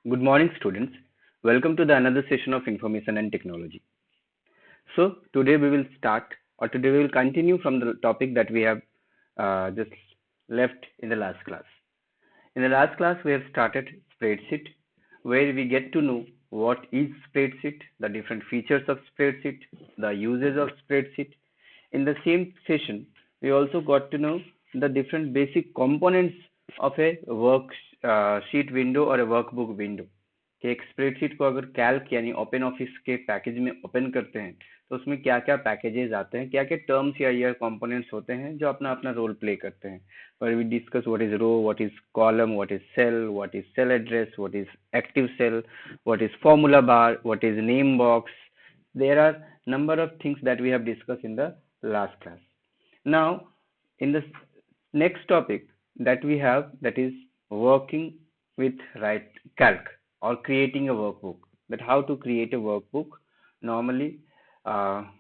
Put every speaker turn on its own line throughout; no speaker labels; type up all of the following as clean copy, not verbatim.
Good morning, students. Welcome to the another session of Information and Technology. So today we will start, or today we will continue from the topic that we have just left in the last class. In the last class, we have started spreadsheet, where we get to know what is spreadsheet, the different features of spreadsheet, the uses of spreadsheet. In the same session, we also got to know the different basic components of a worksheet window or a workbook window. कि एक spreadsheet को अगर Calc यानी open office के package में open करते हैं तो उसमें क्या क्या पैकेजेस आते हैं, क्या क्या टर्म्स या ईयर कंपोनेंट्स होते हैं जो अपना अपना रोल प्ले करते हैं. Where we discuss what is row, what is column, what is cell address, what is active cell, what is formula bar, what is name box. There are number of things that we have discussed in the last class. Now, in the next topic that we have, that is working with right calc or creating a workbook. That how to create a workbook. Normally,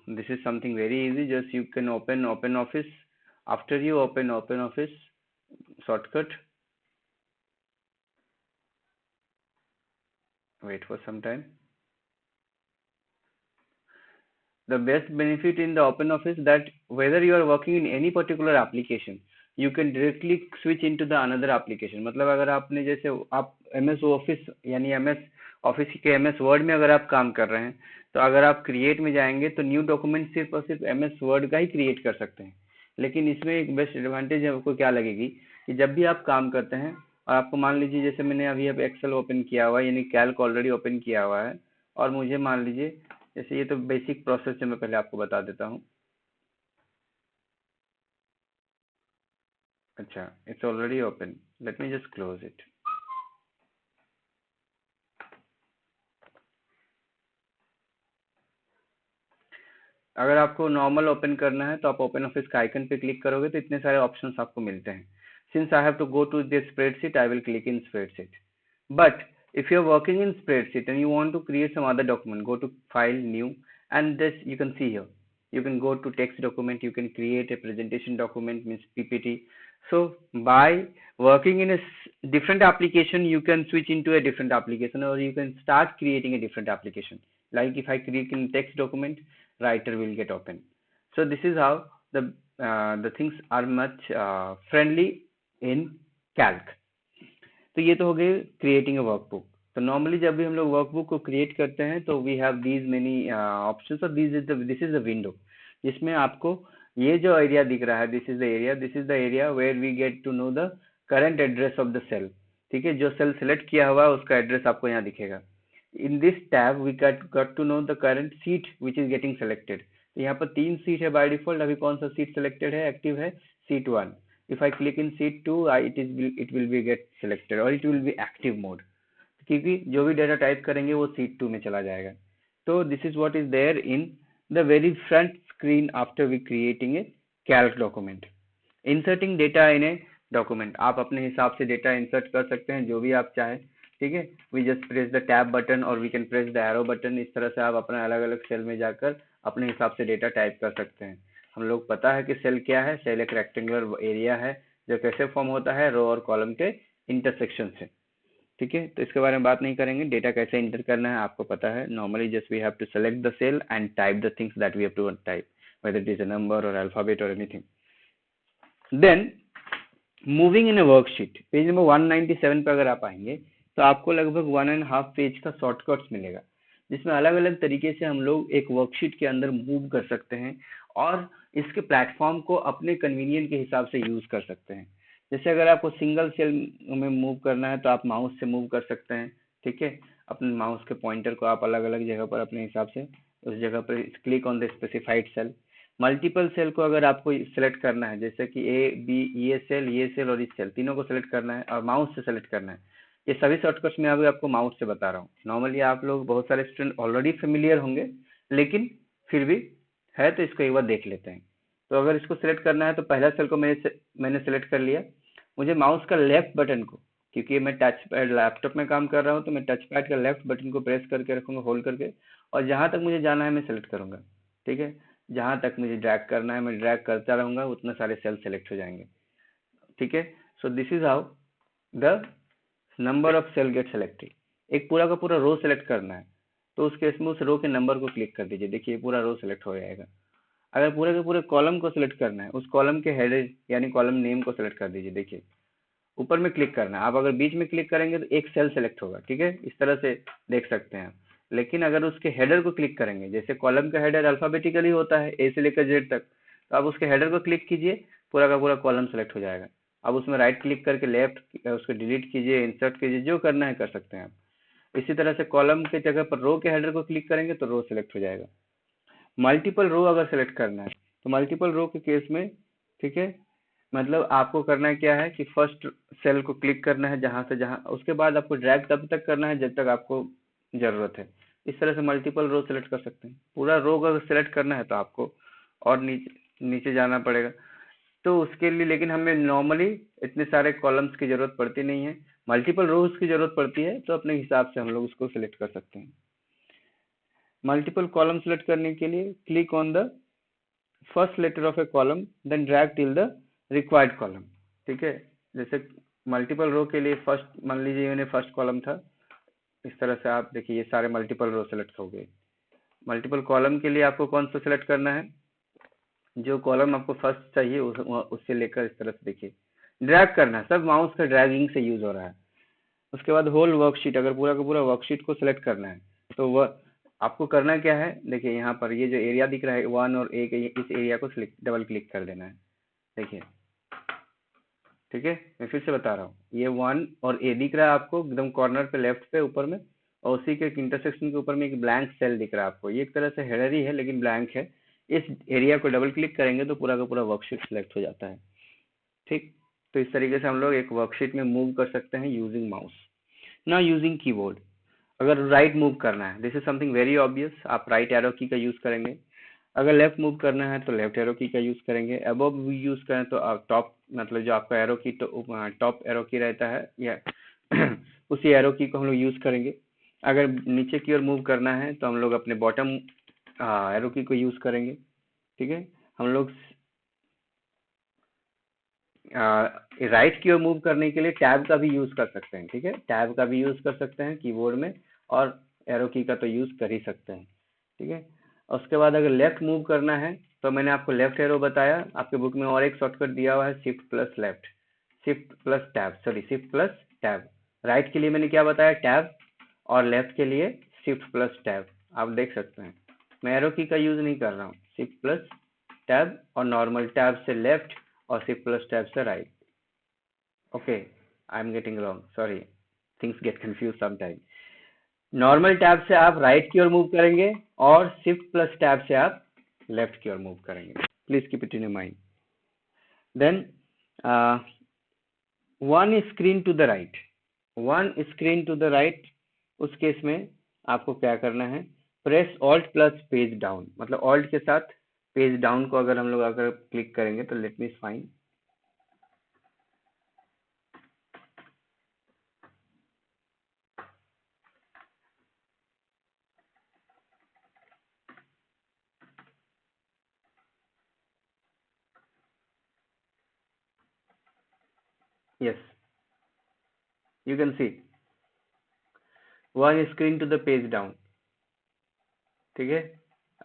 this is something very easy. Just you can open OpenOffice. After you open OpenOffice, shortcut, wait for some time. The best benefit in the OpenOffice that whether you are working in any particular application, you can directly switch into the another application. मतलब अगर आपने जैसे आप MS Office यानी MS Office के MS Word में अगर आप काम कर रहे हैं तो अगर आप क्रिएट में जाएंगे तो न्यू डॉक्यूमेंट सिर्फ और सिर्फ MS Word का ही क्रिएट कर सकते हैं. लेकिन इसमें एक बेस्ट एडवांटेज आपको क्या लगेगी कि जब भी आप काम करते हैं और आपको मान लीजिए जैसे मैंने अभी अब एक्सेल ओपन किया हुआ है यानी कैल्क ऑलरेडी ओपन किया हुआ है और मुझे मान लीजिए जैसे ये तो बेसिक प्रोसेस है, मैं पहले आपको बता देता हूँ. अच्छा, it's already open. Let me just close it. अगर आपको नॉर्मल ओपन करना है तो आप ओपन ऑफिस का आइकन पे क्लिक करोगे तो इतने सारे ऑप्शंस आपको मिलते हैं. Since I have to go to this spreadsheet, I will click in spreadsheet. But if you're working in spreadsheet and you want to create some other document, go to file, new, and this you can see here. You can go to text document, you can create a presentation document, means PPT. So by working in a different application, you can switch into a different application or you can start creating a different application. Like if I create in text document, writer will get open. So this is how the things are much friendly in calc. तो ये तो हो गए creating a workbook. तो normally जब भी हम लोग वर्कबुक को क्रिएट करते हैं तो we have these many options और दिस इज द विंडो जिसमें आपको ये जो एरिया दिख रहा है, this is the area where we get to know the current address of the cell. ठीक है, जो सेल सेलेक्ट किया हुआ है उसका एड्रेस आपको यहाँ दिखेगा. In this tab we got to know the current sheet which is getting selected. यहाँ पर 3 सीट है बाय डिफॉल्ट. अभी कौन सा सीट सेलेक्टेड है, एक्टिव है, seat 1. if I click in sheet 2, it will be get selected or it will be active mode, क्योंकि जो भी डेटा टाइप करेंगे वो sheet 2 में चला जाएगा. तो this is what is there in the very front screen after we creating a calc document. Inserting data in a document, आप अपने हिसाब से डेटा इंसर्ट कर सकते हैं जो भी आप चाहें. ठीक है, we just press the tab button or we can press the arrow button. इस तरह से आप अपना अलग अलग सेल में जाकर अपने हिसाब से डेटा टाइप कर सकते हैं. हम लोग पता है कि सेल क्या है. सेल एक रेक्टेंगुलर एरिया है जो कैसे फॉर्म होता है, रो और कॉलम के इंटरसेक्शन से. ठीक है, तो इसके बारे में बात नहीं करेंगे. डेटा कैसे इंटर करना है आपको पता है. Normally just we have to select the cell and type the things that we have to type, whether it is a number or alphabet or anything. Then moving in a worksheet, page number 197 पे अगर आप आएंगे तो आपको लगभग 1.5 page का shortcuts मिलेगा जिसमें अलग अलग तरीके से हम लोग एक वर्कशीट के अंदर मूव कर सकते हैं और इसके प्लेटफॉर्म को अपने कन्वीनियंट के हिसाब से यूज कर सकते हैं. जैसे अगर आपको सिंगल सेल में मूव करना है तो आप माउस से मूव कर सकते हैं. ठीक है, अपने माउस के पॉइंटर को आप अलग अलग जगह पर अपने हिसाब से उस जगह पर click on the specified cell. Multiple cell को अगर आपको सिलेक्ट करना है, जैसे कि ए बी, ये सेल और इस सेल तीनों को सिलेक्ट करना है और माउस से सेलेक्ट करना है. ये सभी शॉर्टकट्स मैं अभी आपको माउस से बता रहा हूँ. नॉर्मली आप लोग बहुत सारे स्टूडेंट ऑलरेडी फेमिलियर होंगे, लेकिन फिर भी है तो इसको एक बार देख लेते हैं. तो अगर इसको सिलेक्ट करना है तो पहला सेल को मैंने सेलेक्ट कर लिया. मुझे माउस का लेफ्ट बटन को, क्योंकि मैं टच पैड लैपटॉप में काम कर रहा हूँ तो मैं टच पैड का लेफ्ट बटन को प्रेस करके रखूंगा, होल्ड करके, और जहां तक मुझे जाना है मैं सेलेक्ट करूंगा. ठीक है, जहां तक मुझे ड्रैग करना है मैं ड्रैग करता रहूंगा, उतने सारे सेल सेलेक्ट हो जाएंगे. ठीक है, so this is how the number of cell get selected. एक पूरा का पूरा रो सेलेक्ट करना है, तो उस केस में उस रो के नंबर को क्लिक कर दीजिए, देखिए पूरा रो सेलेक्ट हो जाएगा। अगर पूरे के पूरे कॉलम को सिलेक्ट करना है, उस कॉलम के हेडर यानी कॉलम नेम को सिलेक्ट कर दीजिए, देखिए ऊपर में क्लिक करना है। आप अगर बीच में क्लिक करेंगे तो एक सेल सेलेक्ट होगा, ठीक है, इस तरह से देख सकते हैं आप। लेकिन अगर उसके हेडर को क्लिक करेंगे, जैसे कॉलम का हेडर अल्फाबेटिकली होता है ए से लेकर जेड तक, तो आप उसके हेडर को क्लिक कीजिए, पूरा का पूरा कॉलम सेलेक्ट हो जाएगा। अब उसमें राइट क्लिक करके लेफ्ट उसको डिलीट कीजिए, इंसर्ट कीजिए, जो करना है कर सकते हैं आप। इसी तरह से कॉलम के जगह पर रो के हेडर को क्लिक करेंगे तो रो सेलेक्ट हो जाएगा। मल्टीपल रो अगर सेलेक्ट करना है तो मल्टीपल रो के केस में, ठीक है, मतलब आपको करना क्या है कि फर्स्ट सेल को क्लिक करना है जहां से जहां, उसके बाद आपको ड्रैग तब तक करना है जब तक आपको जरूरत है। इस तरह से मल्टीपल रो सेलेक्ट कर सकते हैं। पूरा रो अगर सेलेक्ट करना है तो आपको और नीचे नीचे जाना पड़ेगा, तो उसके लिए लेकिन हमें नॉर्मली इतने सारे कॉलम्स की जरूरत पड़ती नहीं है, मल्टीपल रोज की जरूरत पड़ती है, तो अपने हिसाब से हम लोग उसको सिलेक्ट कर सकते हैं। मल्टीपल कॉलम सेलेक्ट करने के लिए click on the first letter of a column then drag till the required column, ठीक है। जैसे मल्टीपल रो के लिए फर्स्ट मान लीजिए मैंने फर्स्ट कॉलम था, इस तरह से आप देखिए ये सारे मल्टीपल रो सेलेक्ट हो गए। मल्टीपल कॉलम के लिए आपको कौन सा सेलेक्ट करना है, जो कॉलम आपको फर्स्ट चाहिए उससे लेकर इस तरह से देखिए ड्रैग करना है, सब माउस का ड्रैगिंग से यूज हो रहा है। उसके बाद होल वर्कशीट, अगर पूरा का पूरा वर्कशीट को सिलेक्ट करना है तो वह आपको करना क्या है, देखिए यहाँ पर ये जो एरिया दिख रहा है 1 और A के, इस एरिया को डबल क्लिक कर देना है, देखिए, ठीक है। मैं फिर से बता रहा हूँ, ये 1 और A दिख रहा है आपको एकदम कॉर्नर पे लेफ्ट पे ऊपर में, और उसी के इंटरसेक्शन के ऊपर में एक ब्लैंक सेल दिख रहा है आपको, ये एक तरह से हेडर ही है लेकिन ब्लैंक है। इस एरिया को डबल क्लिक करेंगे तो पूरा का पूरा वर्कशीट सेलेक्ट हो जाता है, ठीक। तो इस तरीके से हम लोग एक वर्कशीट में मूव कर सकते हैं यूजिंग माउस। ना यूजिंग कीबोर्ड, अगर राइट मूव करना है, this is something very obvious, आप राइट एरो की का यूज करेंगे। अगर लेफ्ट मूव करना है तो लेफ्ट एरो की का यूज करेंगे। अबव यूज करें तो आप टॉप, मतलब जो आपका एरो की टॉप एरो की रहता है या उसी एरो की को हम लोग यूज करेंगे। अगर नीचे की ओर मूव करना है तो हम लोग अपने बॉटम एरो की को यूज करेंगे, ठीक है। हम लोग राइट की ओर मूव करने के लिए टैब का भी यूज कर सकते हैं, ठीक है, टैब का भी यूज कर सकते हैं कीबोर्ड में, और एरो की का तो यूज कर ही सकते हैं, ठीक है। उसके बाद अगर लेफ्ट मूव करना है तो मैंने आपको लेफ्ट एरो बताया, आपके बुक में और एक शॉर्टकट दिया हुआ है shift plus left, shift plus tab, sorry shift plus tab. Right के लिए मैंने क्या बताया, टैब, और लेफ्ट के लिए शिफ्ट प्लस टैब। आप देख सकते हैं मैं एरो की का यूज नहीं कर रहा हूँ, शिफ्ट प्लस टैब और नॉर्मल टैब से लेफ्ट और शिफ्ट प्लस टैब से right. Okay, I am getting wrong, sorry, things get confuse sometime. Normal tab से आप राइट की ओर मूव करेंगे और शिफ्ट प्लस टैब से आप लेफ्ट की ओर मूव करेंगे, please keep it in your mind. Then one screen to the right, one screen to the right, उस केस में आपको क्या करना है, press alt plus page down, मतलब ऑल्ट के साथ पेज डाउन को अगर हम लोग अगर क्लिक करेंगे तो let me find, yes, you can see one screen to the page down, ठीक है।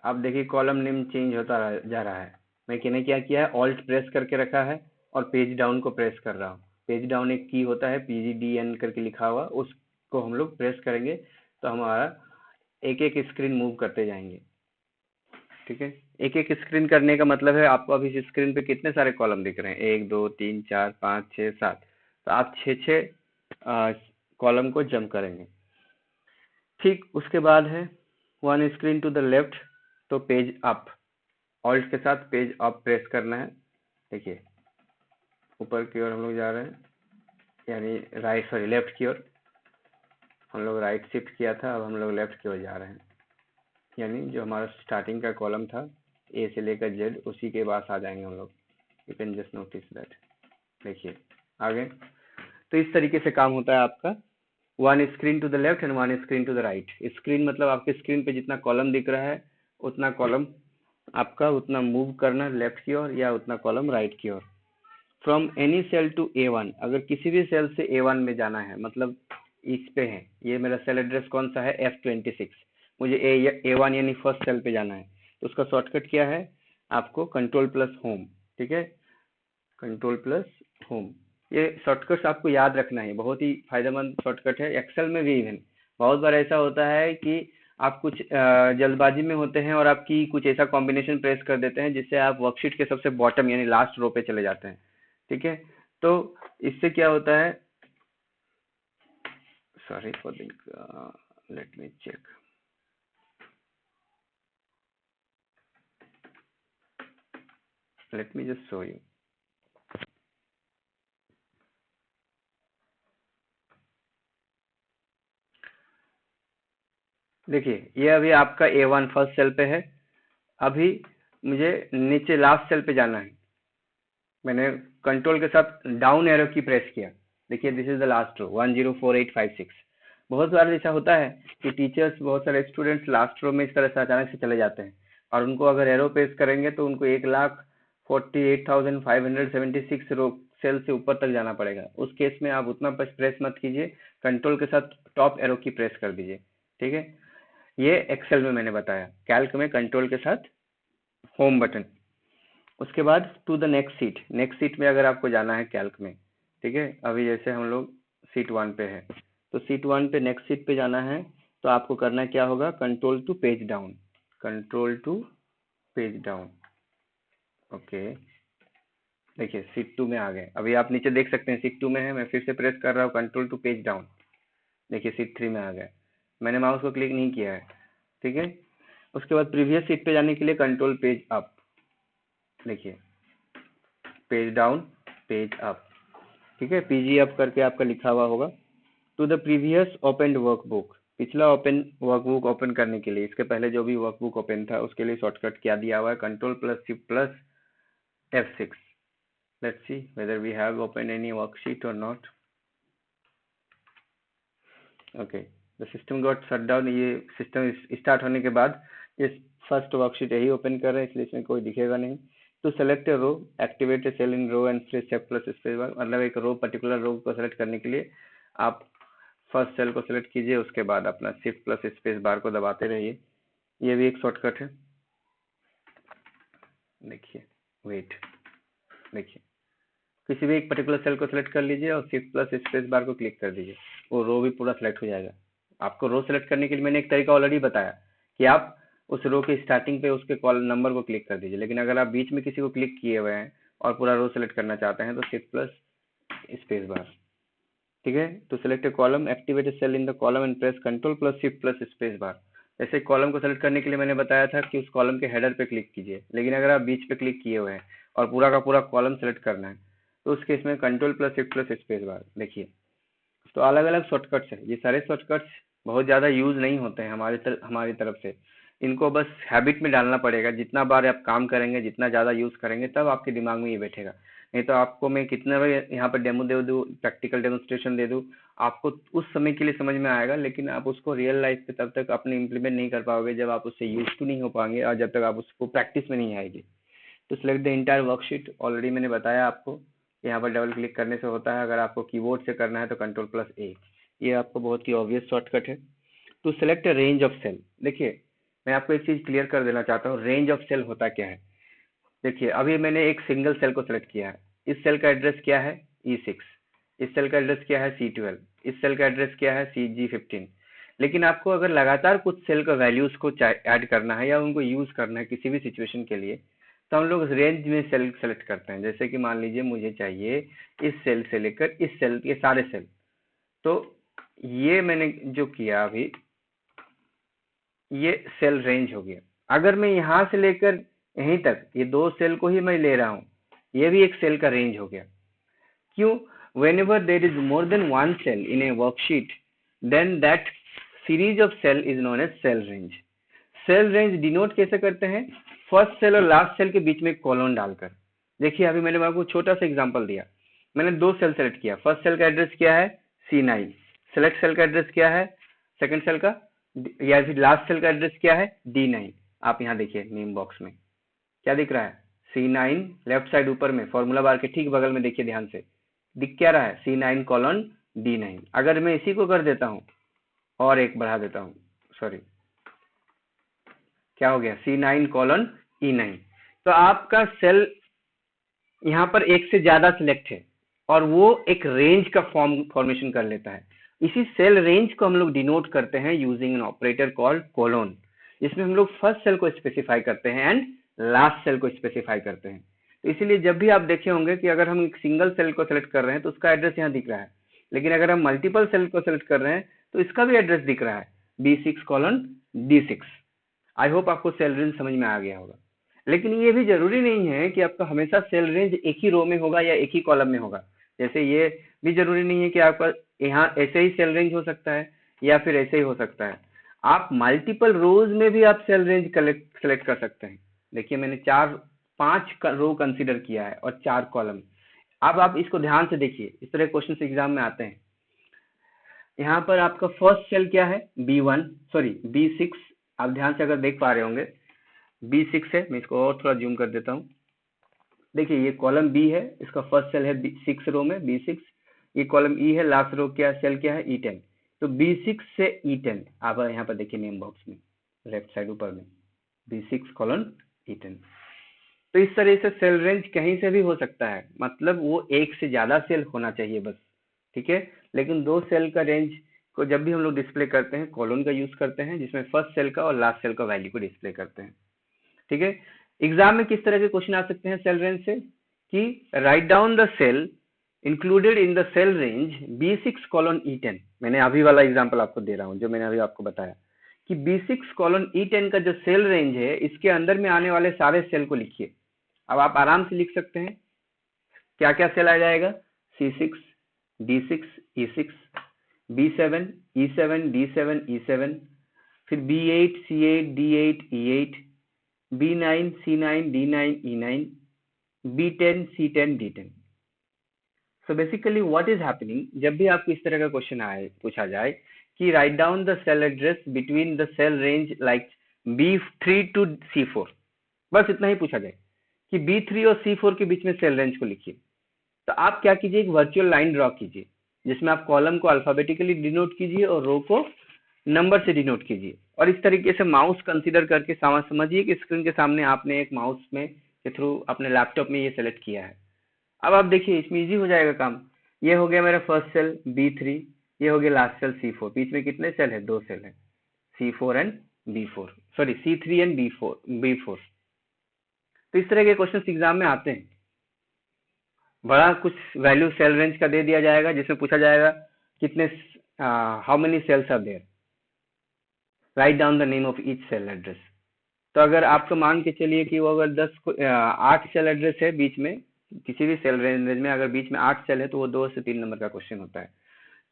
आप देखिए कॉलम नेम चेंज होता जा रहा है। मैंने क्या किया है, ऑल्ट प्रेस करके रखा है और पेज डाउन को प्रेस कर रहा हूँ। पेज डाउन एक की होता है PGDN करके लिखा हुआ, उसको हम लोग प्रेस करेंगे तो हमारा एक एक स्क्रीन मूव करते जाएंगे, ठीक है। एक एक स्क्रीन करने का मतलब है आपको अभी इस स्क्रीन पे कितने सारे कॉलम दिख रहे हैं, 1 2 3 4 5 6 7, तो आप 6 कॉलम को जंप करेंगे, ठीक। उसके बाद है one screen to the left, तो पेज अप, ऑल्ट के साथ पेज अप प्रेस करना है, देखिए ऊपर की ओर हम लोग जा रहे हैं, यानी राइट, सॉरी लेफ्ट की ओर, हम लोग राइट शिफ्ट किया था, अब हम लोग लेफ्ट की ओर जा रहे हैं, यानी जो हमारा स्टार्टिंग का कॉलम था A से लेकर Z, उसी के पास आ जाएंगे हम लोग। You can just notice that, देखिए आगे। तो इस तरीके से काम होता है आपका, one screen to the left and one screen to the right. Screen मतलब आपके स्क्रीन पे जितना कॉलम दिख रहा है उतना कॉलम आपका उतना मूव करना लेफ्ट की ओर या उतना कॉलम राइट की ओर। From any cell to A1, अगर किसी भी सेल से A1 में जाना है, मतलब इस पे है, ये मेरा सेल एड्रेस कौन सा है, F26। मुझे A1 यानी फर्स्ट सेल पे जाना है, तो उसका शॉर्टकट क्या है, आपको कंट्रोल प्लस होम, ठीक है, कंट्रोल प्लस होम। ये शॉर्टकट्स आपको याद रखना है, बहुत ही फायदेमंद शॉर्टकट है, एक्सेल में भी इवन बहुत बार ऐसा होता है कि आप कुछ जल्दबाजी में होते हैं और आपकी कुछ ऐसा कॉम्बिनेशन प्रेस कर देते हैं जिससे आप वर्कशीट के सबसे बॉटम यानी लास्ट रो पे चले जाते हैं, ठीक है। तो इससे क्या होता है, sorry for the, let me check, let me just show you. देखिए ये अभी आपका A1 फर्स्ट सेल पे है, अभी मुझे नीचे लास्ट सेल पे जाना है, मैंने कंट्रोल के साथ डाउन एरो की प्रेस किया, देखिए this is the last row 104856। बहुत बार ऐसा होता है कि टीचर्स, बहुत सारे स्टूडेंट्स लास्ट रो में इस तरह से अचानक से चले जाते हैं और उनको अगर एरो प्रेस करेंगे तो उनको 1,48,576 रो सेल से ऊपर तक जाना पड़ेगा। उस केस में आप उतना प्रेस मत कीजिए, कंट्रोल के साथ टॉप एरो की प्रेस कर दीजिए, ठीक है। ये एक्सेल में मैंने बताया, कैल्क में कंट्रोल के साथ होम बटन। उसके बाद टू द नेक्स्ट सीट में अगर आपको जाना है कैल्क में, ठीक है, अभी जैसे हम लोग सीट 1 पे है, तो सीट 1 पे नेक्स्ट सीट पे जाना है, तो आपको करना क्या होगा, control to page down, control to page down, okay. देखिए सीट 2 में आ गए, अभी आप नीचे देख सकते हैं सीट 2 में है, मैं फिर से प्रेस कर रहा हूँ कंट्रोल टू पेज डाउन, देखिए सीट 3 में आ गए, मैंने माउस को क्लिक नहीं किया है, ठीक है। उसके बाद प्रीवियस सीट पे जाने के लिए कंट्रोल पेज अप, देखिए पेज डाउन पेज अप, ठीक है, PG अप करके आपका लिखा हुआ होगा। To the previous open workbook, पिछला ओपन वर्कबुक ओपन करने के लिए, इसके पहले जो भी वर्कबुक ओपन था उसके लिए शॉर्टकट क्या दिया हुआ है, control plus shift plus F6। Let's see whether we have open any worksheet और not. Okay, the system got shut down, ये सिस्टम स्टार्ट होने के बाद ये फर्स्ट वर्कशीट यही ओपन कर रहे हैं, इसलिए इसमें कोई दिखेगा नहीं। To select a row, activate a cell in row and press shift plus space bar, मतलब एक रो, पर्टिकुलर रो को सेलेक्ट करने के लिए आप फर्स्ट सेल को सेलेक्ट कीजिए, उसके बाद अपना शिफ्ट प्लस स्पेस बार को दबाते रहिए, ये भी एक शॉर्टकट है। देखिए वेट, देखिए किसी भी एक पर्टिकुलर सेल को सिलेक्ट कर लीजिए और शिफ्ट प्लस स्पेस बार को क्लिक कर दीजिए, वो रो भी पूरा सेलेक्ट हो जाएगा। आपको रो सेलेक्ट करने के लिए मैंने एक तरीका ऑलरेडी बताया कि आप उस रो के स्टार्टिंग पे उसके कॉलम नंबर को क्लिक कर दीजिए, लेकिन अगर आप बीच में किसी को क्लिक किए हुए हैं और पूरा रो सेलेक्ट करना चाहते हैं तो शिफ्ट प्लस स्पेस बार, ठीक है। तो select a column, activate cell in the column and press control plus shift plus space bar. जैसे कॉलम को सेलेक्ट करने के लिए मैंने बताया था कि उस कॉलम के हेडर पे क्लिक कीजिए, लेकिन अगर आप बीच पे क्लिक किए हुए हैं और पूरा का पूरा कॉलम सेलेक्ट करना है तो उस केस में control plus shift plus space बार। देखिए तो अलग अलग शॉर्टकट्स है, ये सारे शॉर्टकट्स बहुत ज़्यादा यूज नहीं होते हैं हमारी तरफ से, इनको बस हैबिट में डालना पड़ेगा। जितना बार आप काम करेंगे, जितना ज़्यादा यूज़ करेंगे, तब आपके दिमाग में ये बैठेगा। नहीं तो आपको मैं कितना भी यहाँ पर डेमो दे दूँ, प्रैक्टिकल डेमोन्स्ट्रेशन दे दूँ, आपको उस समय के लिए समझ में आएगा, लेकिन आप उसको रियल लाइफ पे तब तक अपने इम्प्लीमेंट नहीं कर पाओगे जब आप उससे यूज टू नहीं हो पाएंगे और जब तक आप उसको प्रैक्टिस में नहीं आएगी। तो select the entire worksheet, already मैंने बताया आपको, यहाँ पर डबल क्लिक करने से होता है, अगर आपको कीबोर्ड से करना है तो कंट्रोल प्लस ए, ये आपको बहुत ही ऑब्वियस शॉर्टकट है। To select range of cell, देखिए मैं आपको एक चीज क्लियर कर देना चाहता हूँ, रेंज ऑफ सेल होता क्या है। देखिए अभी मैंने एक सिंगल सेल को सेलेक्ट किया है, इस सेल का एड्रेस क्या है E6, इस सेल का एड्रेस क्या है C12, इस सेल का एड्रेस क्या है CG15। लेकिन आपको अगर लगातार कुछ सेल का वैल्यूज को ऐड करना है या उनको यूज करना है किसी भी सिचुएशन के लिए, तो हम लोग रेंज में सेल सेलेक्ट करते हैं। जैसे कि मान लीजिए मुझे चाहिए इस सेल से लेकर इस सेल के सारे सेल, तो ये मैंने जो किया अभी, ये सेल रेंज हो गया। अगर मैं यहाँ से लेकर यहीं तक ये दो सेल को ही मैं ले रहा हूँ, ये भी एक सेल का रेंज हो गया। क्यों? whenever there is more than one cell in a worksheet, then that series of cell is known as cell range. Cell range denote कैसे करते हैं? फर्स्ट सेल और लास्ट सेल के बीच में एक कॉलन डालकर। देखिए अभी मैंने आपको छोटा सा एग्जांपल दिया, मैंने दो सेल सेलेक्ट किया, फर्स्ट सेल का एड्रेस क्या है C9, सेलेक्ट सेल का एड्रेस क्या है सेकंड सेल का, या फिर लास्ट सेल का एड्रेस क्या है D9। आप यहाँ देखिए नेम बॉक्स में क्या दिख रहा है, C9 लेफ्ट साइड ऊपर में फॉर्मूला बार के ठीक बगल में देखिए ध्यान से, दिख क्या रहा है C9 कॉलन D9। अगर मैं इसी को कर देता हूँ और एक बढ़ा देता हूँ, सॉरी क्या हो गया, C9:E9, तो आपका सेल यहाँ पर एक से ज्यादा सिलेक्ट है और वो एक रेंज का फॉर्मेशन कर लेता है। इसी सेल रेंज को हम लोग डिनोट करते हैं using an operator called colon, जिसमें हम लोग फर्स्ट सेल को स्पेसिफाई करते हैं एंड लास्ट सेल को स्पेसिफाई करते हैं। तो इसीलिए जब भी आप देखे होंगे कि अगर हम एक सिंगल सेल को सेलेक्ट कर रहे हैं तो उसका एड्रेस यहाँ दिख रहा है, लेकिन अगर हम मल्टीपल सेल को सेलेक्ट कर रहे हैं तो इसका भी एड्रेस दिख रहा है, B6:D6। आई होप आपको सेल रेंज समझ में आ गया होगा। लेकिन ये भी जरूरी नहीं है कि आपका हमेशा सेल रेंज एक ही रो में होगा या एक ही कॉलम में होगा। जैसे ये भी जरूरी नहीं है कि आपका यहाँ ऐसे ही सेल रेंज हो सकता है या फिर ऐसे ही हो सकता है। आप मल्टीपल रोज में भी आप सेल रेंज सेलेक्ट कर सकते हैं। देखिए मैंने 5 रो कंसीडर किया है और 4 कॉलम। अब आप इसको ध्यान से देखिए, इस तरह क्वेश्चन एग्जाम में आते हैं। यहाँ पर आपका फर्स्ट सेल क्या है, B6। आप ध्यान से अगर देख पा रहे होंगे B6 है। मैं इसको और थोड़ा जूम कर देता हूँ। देखिए ये कॉलम B है, इसका फर्स्ट सेल है 6 रो में B6। ये कॉलम E है, लास्ट रो क्या सेल क्या है, E10। तो B6 से E10 आप यहाँ पर देखिए नेम बॉक्स में लेफ्ट साइड ऊपर में B6:E10। तो इस तरह से सेल रेंज कहीं से भी हो सकता है, मतलब वो एक से ज्यादा सेल होना चाहिए बस, ठीक है। लेकिन 2 सेल का रेंज को जब भी हम लोग डिस्प्ले करते हैं कोलोन का यूज करते हैं, जिसमें फर्स्ट सेल का और लास्ट सेल का वैल्यू को डिस्प्ले करते हैं, ठीक है। एग्जाम में किस तरह के क्वेश्चन आ सकते हैं सेल रेंज से, कि write down the cell included in the cell range B6:E10। मैंने अभी वाला एग्जांपल आपको दे रहा हूं, जो मैंने अभी आपको बताया कि B6:E10 का जो सेल रेंज है, इसके अंदर में आने वाले सारे सेल को लिखिए। अब आप आराम से लिख सकते हैं क्या क्या सेल आ जाएगा, C6, D6, E6, B7, E7, D7, E7, फिर B8, C8, D8, E8, B9, C9, D9, E9, B10, C10, D10। So basically what is happening, जब भी आपको इस तरह का क्वेश्चन आए पूछा जाए कि write down the cell address between the cell range like B3 to C4, बस इतना ही पूछा जाए कि B3 और C4 के बीच में सेल रेंज को लिखिए, तो आप क्या कीजिए, एक वर्चुअल लाइन ड्रॉ कीजिए जिसमें आप कॉलम को अल्फाबेटिकली डिनोट कीजिए और रो को नंबर से डिनोट कीजिए। और इस तरीके से माउस कंसीडर करके समझिए कि स्क्रीन के सामने आपने एक माउस में के थ्रू अपने लैपटॉप में ये सेलेक्ट किया है। अब आप देखिए इसमें इजी हो जाएगा काम। ये हो गया मेरा फर्स्ट सेल B3, ये हो गया लास्ट सेल C4। बीच में कितने सेल है, 2 सेल है, C4 and B4, sorry C3 and B4। तो इस तरह के क्वेश्चन एग्जाम में आते हैं। बड़ा कुछ वैल्यू सेल रेंज का दे दिया जाएगा जिसमें पूछा जाएगा कितने, how many cells are there, write down the name of each cell address. तो अगर आपको मान के चलिए कि वो अगर 8 सेल एड्रेस है बीच में, किसी भी सेल रेंज में अगर बीच में 8 सेल है तो वो 2 से 3 नंबर का क्वेश्चन होता है।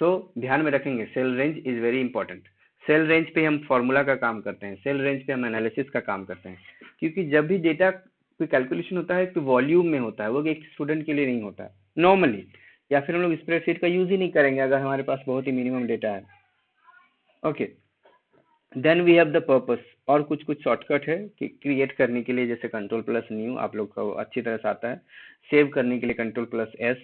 तो ध्यान में रखेंगे cell range is very important. Cell range पे हम फॉर्मूला का काम करते हैं, सेल रेंज पे हम एनालिसिस का काम करते हैं, क्योंकि जब भी डेटा कोई कैलकुलेशन होता है तो वॉल्यूम में होता है, वो एक स्टूडेंट के लिए नहीं होता है नॉर्मली, या फिर हम लोग स्प्रेडशीट का यूज ही नहीं करेंगे अगर हमारे पास बहुत ही मिनिमम डेटा है। Okay, then we have the purpose. और कुछ शॉर्टकट है कि क्रिएट करने के लिए, जैसे Ctrl+New आप लोग को अच्छी तरह से आता है, सेव करने के लिए Ctrl+S,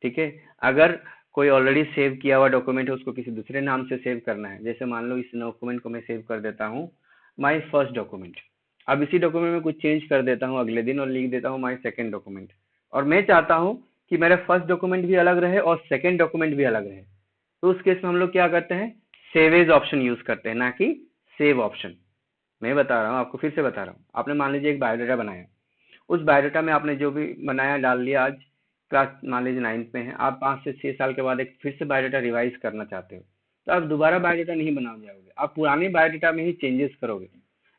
ठीक है। अगर कोई ऑलरेडी सेव किया हुआ डॉक्यूमेंट है उसको किसी दूसरे नाम से सेव करना है, जैसे मान लो इस डॉक्यूमेंट को मैं सेव कर देता हूँ माई फर्स्ट डॉक्यूमेंट। अब इसी डॉक्यूमेंट में कुछ चेंज कर देता हूँ अगले दिन और लिख देता हूँ माई सेकेंड डॉक्यूमेंट, और मैं चाहता हूँ कि मेरा फर्स्ट डॉक्यूमेंट भी अलग रहे और सेकेंड डॉक्यूमेंट भी अलग रहे। तो उस केस में हम लोग क्या करते हैं, सेव एज ऑप्शन यूज करते हैं, ना कि सेव ऑप्शन। मैं बता रहा हूँ आपको, फिर से बता रहा हूँ। आपने मान लीजिए एक बायोडाटा बनाया, उस बायोडाटा में आपने जो भी बनाया डाल लिया, आज क्लास मान लीजिए 9th में है, आप 5 से 6 साल के बाद एक फिर से बायोडाटा रिवाइज करना चाहते हो, तो आप दोबारा बायोडाटा नहीं बना जाओगे, आप पुराने बायोडाटा में ही चेंजेस करोगे।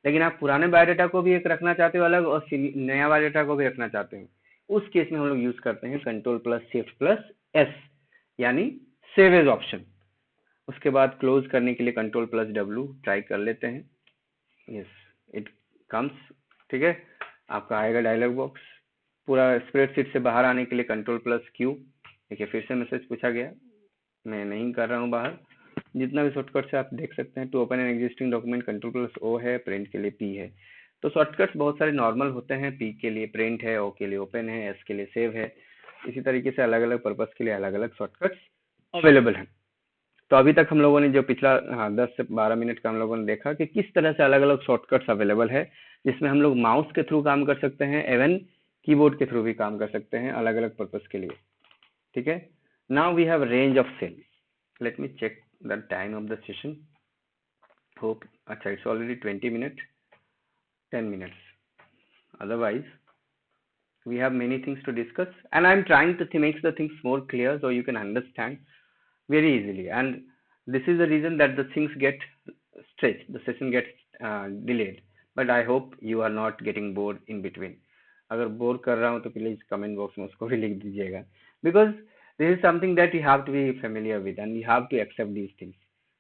लेकिन आप पुराने बायोडाटा को भी एक रखना चाहते हो अलग और नया बायोडाटा को भी रखना चाहते हो, उस केस में हम लोग यूज करते हैं Ctrl+Shift+S, यानी सेव एज ऑप्शन। उसके बाद क्लोज करने के लिए Ctrl+W ट्राई कर लेते हैं, यस इट कम्स, ठीक है। आपका आएगा डायलॉग बॉक्स। पूरा स्प्रेडशीट से बाहर आने के लिए Ctrl+Q। देखिए फिर से मैसेज पूछा गया, मैं नहीं कर रहा हूँ बाहर। जितना भी शॉर्टकट से आप देख सकते हैं, to open an existing document Ctrl+O है, प्रिंट के लिए P है। तो शॉर्टकट्स बहुत सारे नॉर्मल होते हैं, P के लिए प्रिंट है, O के लिए ओपन है, S के लिए सेव है। इसी तरीके से अलग अलग पर्पज के लिए अलग अलग शॉर्टकट्स अवेलेबल है। तो अभी तक हम लोगों ने जो पिछला 10 से 12 मिनट का हम लोगों ने देखा कि किस तरह से अलग अलग शॉर्टकट्स अवेलेबल है, जिसमें हम लोग माउस के थ्रू काम कर सकते हैं, एवन कीबोर्ड के थ्रू भी काम कर सकते हैं अलग अलग पर्पस के लिए। ठीक है, now we have range of cell. Let me check the time of the session. Hope अच्छा, it's already 20 minute, 10 minutes. Otherwise we have many things to discuss, and I'm trying to make the things more clear so you can understand very easily, and this is the reason that the things get stretched, the session gets delayed, but I hope you are not getting bored in between. अगर bore कर रहा हूँ तो please comment box में उसको भी लिख दीजिएगा, because this is something that you have to be familiar with and you have to accept these things.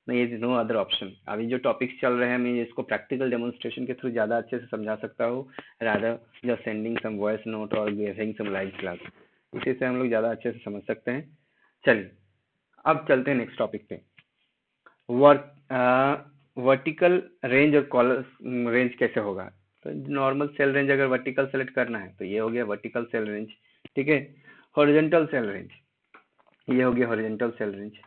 नहीं, इज नो अदर ऑप्शन। अभी जो टॉपिक्स चल रहे हैं मैं इसको प्रैक्टिकल डेमोन्स्ट्रेशन के थ्रू ज़्यादा अच्छे से समझा सकता हूँ, rather just sending some voice note और गिविंग सम लाइव क्लास। इसी से हम लोग ज़्यादा अच्छे से समझ सकते हैं। चलिए अब चलते हैं नेक्स्ट टॉपिक पे। वर्टिकल रेंज और कॉलम रेंज कैसे होगा। तो नॉर्मल सेल रेंज अगर वर्टिकल सेलेक्ट करना है तो ये हो गया वर्टिकल सेल रेंज। ठीक है, हॉरिजॉन्टल सेल रेंज, ये हो गया horizontal cell range.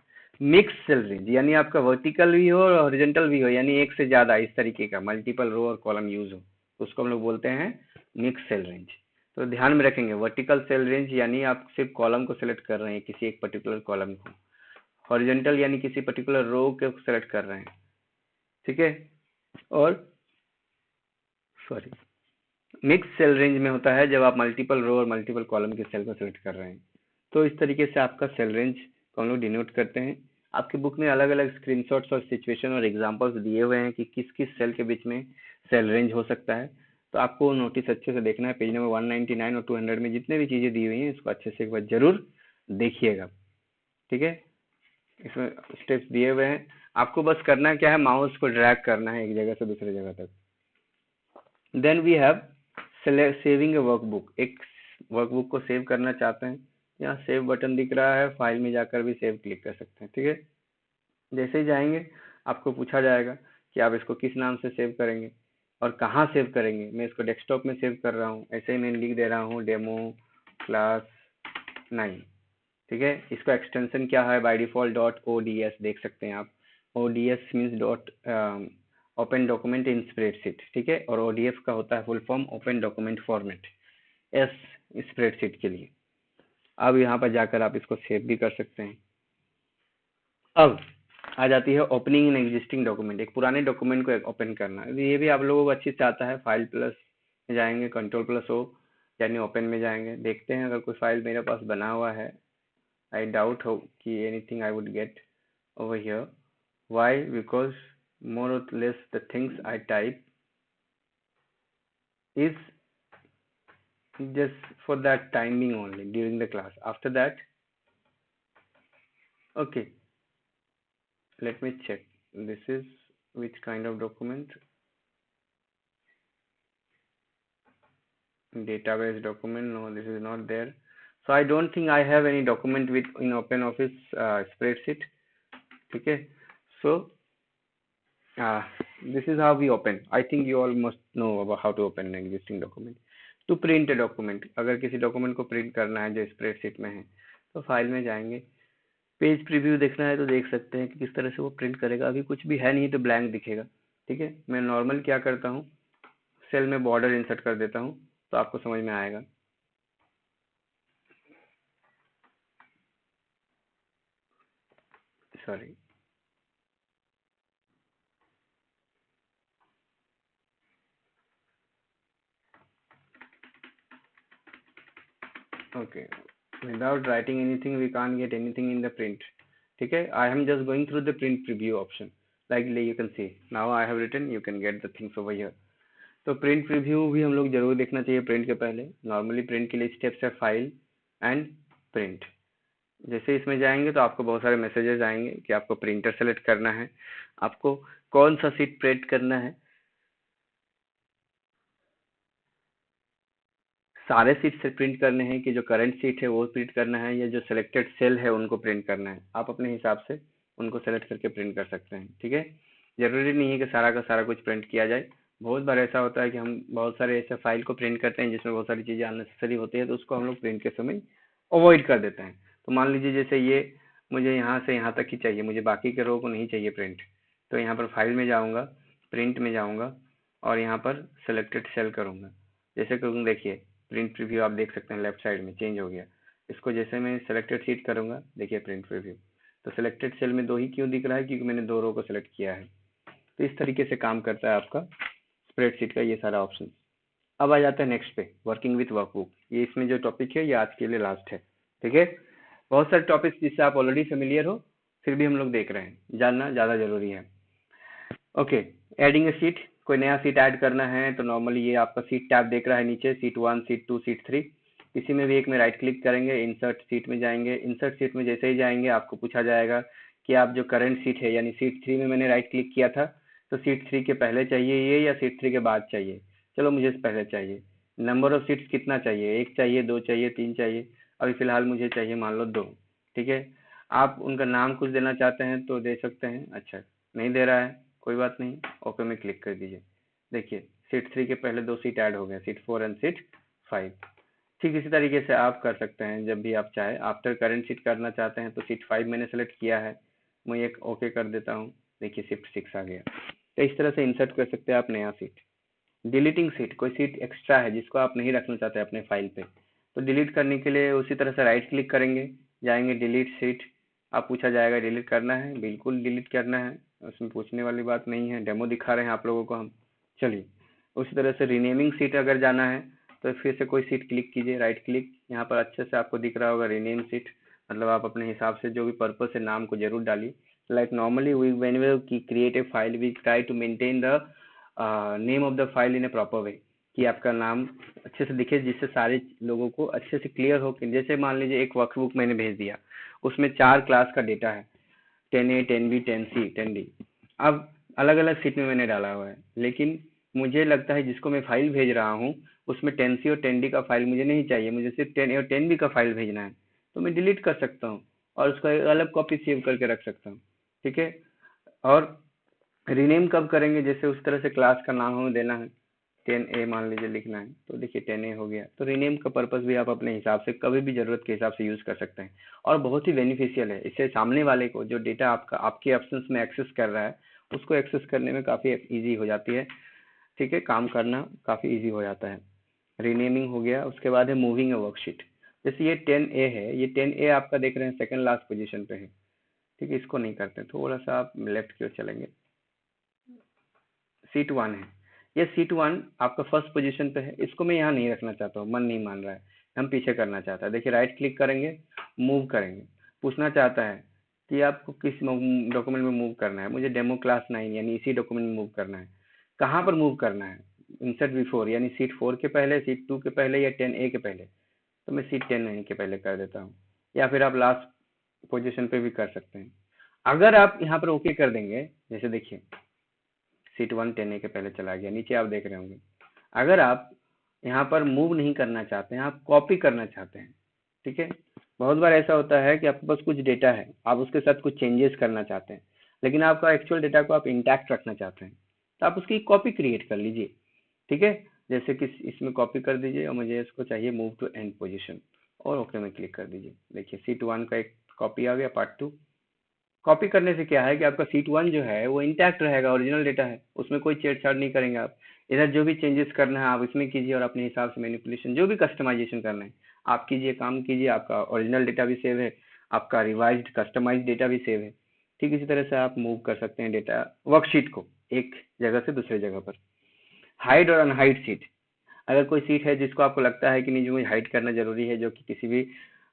Mix cell range यानी आपका वर्टिकल भी हो और हॉरिजॉन्टल भी हो, यानी एक से ज्यादा इस तरीके का मल्टीपल रो और कॉलम यूज हो, तो उसको हम लोग बोलते हैं मिक्स सेल रेंज। तो ध्यान में रखेंगे, वर्टिकल सेल रेंज यानी आप सिर्फ कॉलम को सिलेक्ट कर रहे हैं, किसी एक पर्टिकुलर कॉलम को। हॉरिजॉन्टल यानी किसी पर्टिकुलर रो को सिलेक्ट कर रहे हैं। ठीक है, और सॉरी, मिक्स सेल रेंज में होता है जब आप मल्टीपल रो और मल्टीपल कॉलम के सेल को सिलेक्ट कर रहे हैं। तो इस तरीके से आपका सेल रेंज को हम लोग डिनोट करते हैं। आपके बुक में अलग अलग स्क्रीनशॉट्स और सिचुएशन और एग्जांपल्स दिए हुए हैं कि किस किस सेल के बीच में सेल रेंज हो सकता है। तो आपको नोटिस अच्छे से देखना है, पेज नंबर 199 और 200 में जितने भी चीज़ें दी हुई हैं इसको अच्छे से एक बार जरूर देखिएगा। ठीक है, इसमें स्टेप्स दिए हुए हैं, आपको बस करना क्या है, माउस को ड्रैग करना है एक जगह से दूसरी जगह तक। Then we have saving a workbook. एक वर्कबुक को सेव करना चाहते हैं, यहाँ सेव बटन दिख रहा है, फाइल में जाकर भी सेव क्लिक कर सकते हैं। ठीक है, जैसे ही जाएंगे आपको पूछा जाएगा कि आप इसको किस नाम से सेव करेंगे और कहाँ सेव करेंगे। मैं इसको डेस्कटॉप में सेव कर रहा हूँ, ऐसे ही मैं लिख दे रहा हूँ डेमो क्लास 9। ठीक है, इसका एक्सटेंशन क्या है, बाय डिफॉल्ट डॉट ODS देख सकते हैं आप। ODS means dot open document in spreadsheet. ठीक है, और ODF का होता है full form open document format, S spreadsheet के लिए। अब यहाँ पर जाकर आप इसको सेव भी कर सकते हैं। अब आ जाती है ओपनिंग इन एग्जिस्टिंग डॉक्यूमेंट, एक पुराने डॉक्यूमेंट को ओपन करना। ये भी आप लोगों को अच्छी से आता है। फाइल प्लस में जाएंगे, कंट्रोल+O यानी ओपन में जाएंगे, देखते हैं अगर कोई फाइल मेरे पास बना हुआ है। I doubt हो कि anything I would get over here. Why? Because more or less the things I type is just for that timing only during the class. After that, okay, let me check. This is which kind of document? Database document? No, this is not there. So I don't think I have any document with in OpenOffice spreadsheet. Okay, so this is how we open. I think you all must know about how to open an existing document. To print document, अगर किसी document को print करना है जो spreadsheet में है तो file में जाएंगे, पेज प्रीव्यू देखना है तो देख सकते हैं कि किस तरह से वो प्रिंट करेगा। अभी कुछ भी है नहीं तो ब्लैंक दिखेगा। ठीक है, मैं नॉर्मल क्या करता हूँ, सेल में बॉर्डर इंसर्ट कर देता हूँ तो आपको समझ में आएगा। Sorry, okay, without writing anything we can't get anything in the print. ठीक है, I am just going through the print preview option, like you can see now I have written, you can get the things over here. तो print preview भी हम लोग जरूर देखना चाहिए print के पहले। नॉर्मली प्रिंट के लिए स्टेप्स है फाइल एंड प्रिंट। जैसे इसमें जाएंगे तो आपको बहुत सारे मैसेजेस आएंगे कि आपको प्रिंटर सेलेक्ट करना है, आपको कौन सा सीट प्रिंट करना है। सारे सीट से प्रिंट करने हैं कि जो करंट सीट है वो प्रिंट करना है, या जो सिलेक्टेड सेल है उनको प्रिंट करना है। आप अपने हिसाब से उनको सेलेक्ट करके प्रिंट कर सकते हैं। ठीक है, जरूरी नहीं है कि सारा का सारा कुछ प्रिंट किया जाए। बहुत बार ऐसा होता है कि हम बहुत सारे ऐसे फाइल को प्रिंट करते हैं जिसमें बहुत सारी चीज़ें अननेसेसरी होती है, तो उसको हम लोग प्रिंट के समय अवॉइड कर देते हैं। तो मान लीजिए जैसे ये मुझे यहाँ से यहाँ तक ही चाहिए, मुझे बाकी के रो को नहीं चाहिए प्रिंट। तो यहाँ पर फाइल में जाऊँगा, प्रिंट में जाऊँगा और यहाँ पर सेलेक्टेड सेल करूँगा। जैसे करूँगा देखिए प्रिंट प्रीव्यू आप देख सकते हैं लेफ्ट साइड में चेंज हो गया। इसको जैसे मैं सेलेक्टेड सीट करूँगा, देखिए प्रिंट प्रीव्यू, तो सेलेक्टेड सेल में 2 ही क्यों दिख रहा है, क्योंकि मैंने 2 रो को सेलेक्ट किया है। तो इस तरीके से काम करता है आपका स्प्रेडशीट का ये सारा ऑप्शन। अब आ जाता है नेक्स्ट पे, वर्किंग विथ वर्कबुक। ये इसमें जो टॉपिक है ये आज के लिए लास्ट है, ठीक है। बहुत सारे टॉपिक्स जिससे आप ऑलरेडी फेमिलियर हो, फिर भी हम लोग देख रहे हैं, जानना ज़्यादा जरूरी है। ओके, एडिंग ए सीट, कोई नया सीट ऐड करना है तो नॉर्मली ये आपका सीट टैब देख रहा है नीचे, सीट 1, सीट 2, सीट 3, किसी में भी एक में राइट क्लिक करेंगे, इंसर्ट सीट में जाएंगे। इंसर्ट सीट में जैसे ही जाएंगे आपको पूछा जाएगा कि आप जो करंट सीट है, यानी सीट 3 में मैंने राइट क्लिक किया था, तो सीट 3 के पहले चाहिए ये या सीट 3 के बाद चाहिए। चलो मुझे पहले चाहिए। नंबर ऑफ सीट्स कितना चाहिए, 1 चाहिए, 2 चाहिए, 3 चाहिए, अभी फिलहाल मुझे चाहिए मान लो 2, ठीक है। आप उनका नाम कुछ देना चाहते हैं तो दे सकते हैं। अच्छा, नहीं दे रहा है, कोई बात नहीं, ओके में क्लिक कर दीजिए। देखिए सीट 3 के पहले 2 सीट ऐड हो गए, सीट 4 एंड सीट 5। ठीक इसी तरीके से आप कर सकते हैं जब भी आप चाहे। आफ्टर करंट सीट करना चाहते हैं तो सीट 5 मैंने सेलेक्ट किया है, मैं एक ओके कर देता हूँ, देखिए शिफ्ट 6 आ गया। तो इस तरह से इंसर्ट कर सकते हैं आप नया सीट। डिलीटिंग सीट, कोई सीट एक्स्ट्रा है जिसको आप नहीं रखना चाहते अपने फाइल पे, तो डिलीट करने के लिए उसी तरह से राइट क्लिक करेंगे, जाएंगे डिलीट सीट। आप पूछा जाएगा डिलीट करना है, बिल्कुल डिलीट करना है, उसमें पूछने वाली बात नहीं है, डेमो दिखा रहे हैं आप लोगों को हम। चलिए उसी तरह से रीनेमिंग सीट अगर जाना है तो फिर से कोई सीट क्लिक कीजिए, राइट क्लिक, यहाँ पर अच्छे से आपको दिख रहा होगा रीनेम सीट, मतलब आप अपने हिसाब से जो भी पर्पस है नाम को जरूर डालिए। Like normally we when we create a file we try to maintain the name of the file in a proper way, कि आपका नाम अच्छे से दिखे जिससे सारे लोगों को अच्छे से क्लियर हो। कि जैसे मान लीजिए एक वर्कबुक मैंने भेज दिया, उसमें 4 क्लास का डेटा है, 10A, 10B, 10C, 10D। अब अलग अलग सीट में मैंने डाला हुआ है, लेकिन मुझे लगता है जिसको मैं फाइल भेज रहा हूँ उसमें 10C और 10D का फाइल मुझे नहीं चाहिए, मुझे सिर्फ 10A और 10B का फाइल भेजना है, तो मैं डिलीट कर सकता हूँ और उसका एक अलग कॉपी सेव करके रख सकता हूँ, ठीक है। और रीनेम कब करेंगे, जैसे उस तरह से क्लास का नाम हमें देना है, 10A मान लीजिए लिखना है, तो देखिए 10A हो गया। तो रीनेम का पर्पस भी आप अपने हिसाब से कभी भी जरूरत के हिसाब से यूज कर सकते हैं, और बहुत ही बेनिफिशियल है। इससे सामने वाले को जो डेटा आपका आपके ऑप्शंस में एक्सेस कर रहा है उसको एक्सेस करने में काफी इजी हो जाती है, ठीक है, काम करना काफी इजी हो जाता है। रीनेमिंग हो गया। उसके बाद है मूविंग ए वर्कशीट। जैसे ये 10A है, ये 10A आपका देख रहे हैं सेकंड लास्ट पोजीशन पे है, ठीक है। इसको नहीं करते, थोड़ा सा आप लेफ्ट की ओर चलेंगे, सीट 1 है, ये सीट 1 आपका फर्स्ट पोजीशन पे है, इसको मैं यहाँ नहीं रखना चाहता हूँ, मन नहीं मान रहा है, हम पीछे करना चाहता है। देखिए राइट क्लिक करेंगे, मूव करेंगे, पूछना चाहता है कि आपको किस डॉक्यूमेंट में मूव करना है, मुझे डेमो क्लास 9 यानी इसी डॉक्यूमेंट में मूव करना है। कहाँ पर मूव करना है, इंसर्ट बिफोर यानी सीट 4 के पहले, सीट 2 के पहले या 10A के पहले, तो मैं सीट 10A के पहले कर देता हूँ, या फिर आप लास्ट पोजीशन पे भी कर सकते हैं। अगर आप यहाँ पर ओके कर देंगे, जैसे देखिए सीट 1 10A के पहले चला गया, नीचे आप देख रहे होंगे। अगर आप यहाँ पर मूव नहीं करना चाहते हैं, आप कॉपी करना चाहते हैं, ठीक है। बहुत बार ऐसा होता है कि आपके पास कुछ डेटा है, आप उसके साथ कुछ चेंजेस करना चाहते हैं, लेकिन आपका एक्चुअल डेटा को आप इंटैक्ट रखना चाहते हैं, तो आप उसकी कॉपी क्रिएट कर लीजिए, ठीक है। जैसे कि इसमें कॉपी कर दीजिए और मुझे इसको चाहिए मूव टू एंड पोजिशन, और ओके में क्लिक कर दीजिए। देखिए सीट 1 का एक कॉपी आ गया, पार्ट 2। कॉपी करने से क्या है कि आपका सीट 1 जो है वो इंटैक्ट रहेगा, ओरिजिनल डेटा है, उसमें कोई छेड़छाड़ नहीं करेंगे आप। इधर जो भी चेंजेस करना है आप इसमें कीजिए, और अपने हिसाब से मैनिपुलेशन जो भी कस्टमाइजेशन करना है आप कीजिए, काम कीजिए, आपका ओरिजिनल डेटा भी सेव है, आपका रिवाइज्ड कस्टमाइज्ड डेटा भी सेव है। ठीक इसी तरह से आप मूव कर सकते हैं डेटा वर्कशीट को एक जगह से दूसरे जगह पर। हाइड और अनहाइड सीट, अगर कोई सीट है जिसको आपको लगता है कि नहीं, जो मुझे हाइड करना जरूरी है, जो कि किसी भी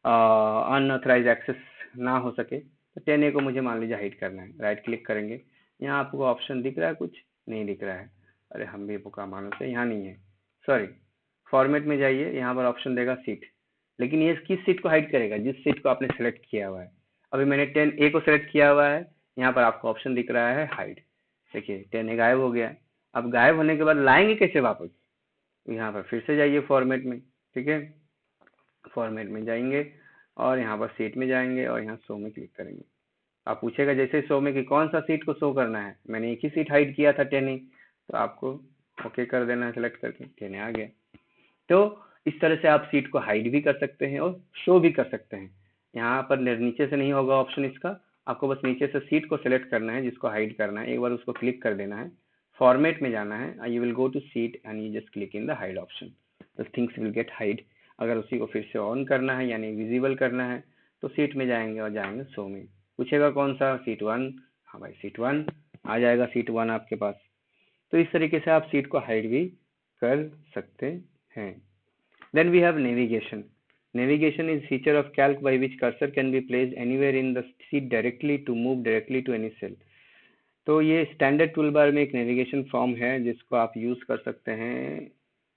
अनऑथराइज एक्सेस ना हो सके, तो 10A को मुझे मान लीजिए हाइड करना है, राइट क्लिक करेंगे। यहाँ आपको ऑप्शन दिख रहा है, कुछ नहीं दिख रहा है, अरे हम भी बोका मानो से, यहाँ नहीं है, सॉरी। फॉर्मेट में जाइए, यहाँ पर ऑप्शन देगा सीट, लेकिन ये किस सीट को हाइड करेगा, जिस सीट को आपने सेलेक्ट किया हुआ है। अभी मैंने 10A को सेलेक्ट किया हुआ है, यहाँ पर आपको ऑप्शन दिख रहा है हाइड। देखिए 10A गायब हो गया। अब गायब होने के बाद लाएंगे कैसे वापस, यहाँ पर फिर से जाइए फॉर्मेट में, ठीक है। फॉर्मेट में जाएंगे और यहाँ पर सीट में जाएंगे और यहाँ शो में क्लिक करेंगे। आप पूछेगा जैसे शो में कि कौन सा सीट को शो करना है, मैंने एक ही सीट हाइड किया था 10A, तो आपको ओके कर देना है सेलेक्ट करके, 10A आ गया। तो इस तरह से आप सीट को हाइड भी कर सकते हैं और शो भी कर सकते हैं। यहाँ पर नीचे से नहीं होगा ऑप्शन इसका, आपको बस नीचे से सीट को सिलेक्ट करना है जिसको हाइड करना है, एक बार उसको क्लिक कर देना है, फॉर्मेट में जाना है, you will go to sheet and you just click in the hide option, the things will get hide. अगर उसी को फिर से ऑन करना है यानी विजिबल करना है तो सीट में जाएंगे और जाएंगे शो में, पूछेगा कौन सा, सीट 1, हाँ भाई सीट 1 आ जाएगा, सीट 1 आपके पास। तो इस तरीके से आप सीट को हाइड भी कर सकते हैं। Then we have navigation. Navigation is feature of calc by which cursor can be placed anywhere in the seat directly to move directly to any cell। तो ये स्टैंडर्ड टूल बार में एक navigation form है जिसको आप use कर सकते हैं।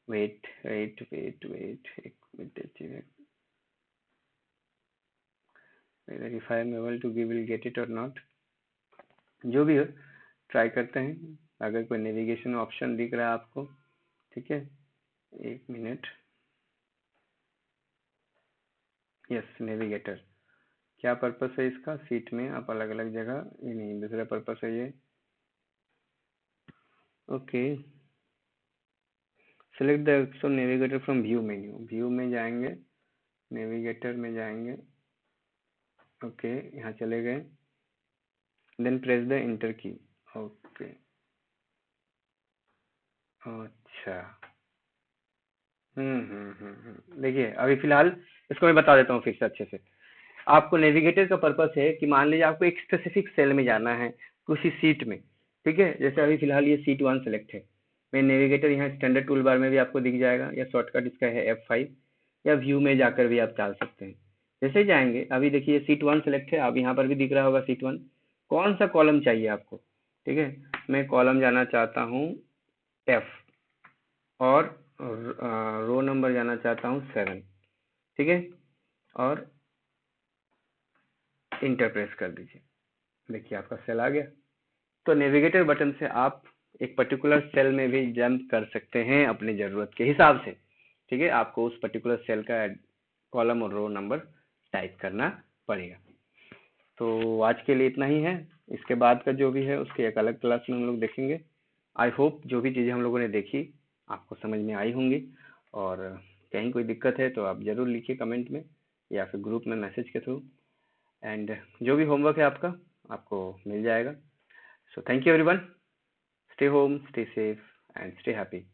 वेट वेट वेट वेट एक minute, if I am able to give will get it or not, जो भी हो ट्राई करते हैं। अगर कोई नेविगेशन ऑप्शन दिख रहा है आपको, ठीक है, एक मिनट। यस, नेविगेटर क्या पर्पस है इसका, सीट में आप अलग अलग जगह, ये नहीं दूसरा पर्पस है ये। Okay, select the option navigator from view menu, view में जाएंगे, नेविगेटर में जाएंगे, ओके यहाँ चले गए, देन प्रेस द इंटर की। ओके अच्छा, देखिए अभी फिलहाल इसको मैं बता देता हूँ फिर से अच्छे से। आपको नेविगेटर का पर्पस है कि मान लीजिए आपको एक स्पेसिफिक सेल में जाना है किसी सीट में, ठीक है, जैसे अभी फिलहाल ये सीट 1 सेलेक्ट है, मैं नेविगेटर यहाँ स्टैंडर्ड टूल बार में भी आपको दिख जाएगा, या शॉर्टकट इसका है F5, या व्यू में जाकर भी आप डाल सकते हैं। जैसे जाएंगे अभी देखिए सीट 1 सेलेक्ट है, अब यहाँ पर भी दिख रहा होगा सीट 1, कौन सा कॉलम चाहिए आपको, ठीक है, मैं कॉलम जाना चाहता हूँ F, और रो नंबर जाना चाहता हूँ 7, ठीक है, और इंटर प्रेस कर दीजिए, देखिए आपका सेल आ गया। तो नेविगेटर बटन से आप एक पर्टिकुलर सेल में भी जंप कर सकते हैं अपनी ज़रूरत के हिसाब से, ठीक है, आपको उस पर्टिकुलर सेल का कॉलम और रो नंबर टाइप करना पड़ेगा। तो आज के लिए इतना ही है, इसके बाद का जो भी है उसके एक अलग क्लास में हम लोग देखेंगे। आई होप जो भी चीज़ें हम लोगों ने देखी आपको समझ में आई होंगी, और कहीं कोई दिक्कत है तो आप ज़रूर लिखिए कमेंट में या फिर ग्रुप में मैसेज के थ्रू, एंड जो भी होमवर्क है आपका आपको मिल जाएगा। So thank you everyone. Stay home, stay safe and stay happy.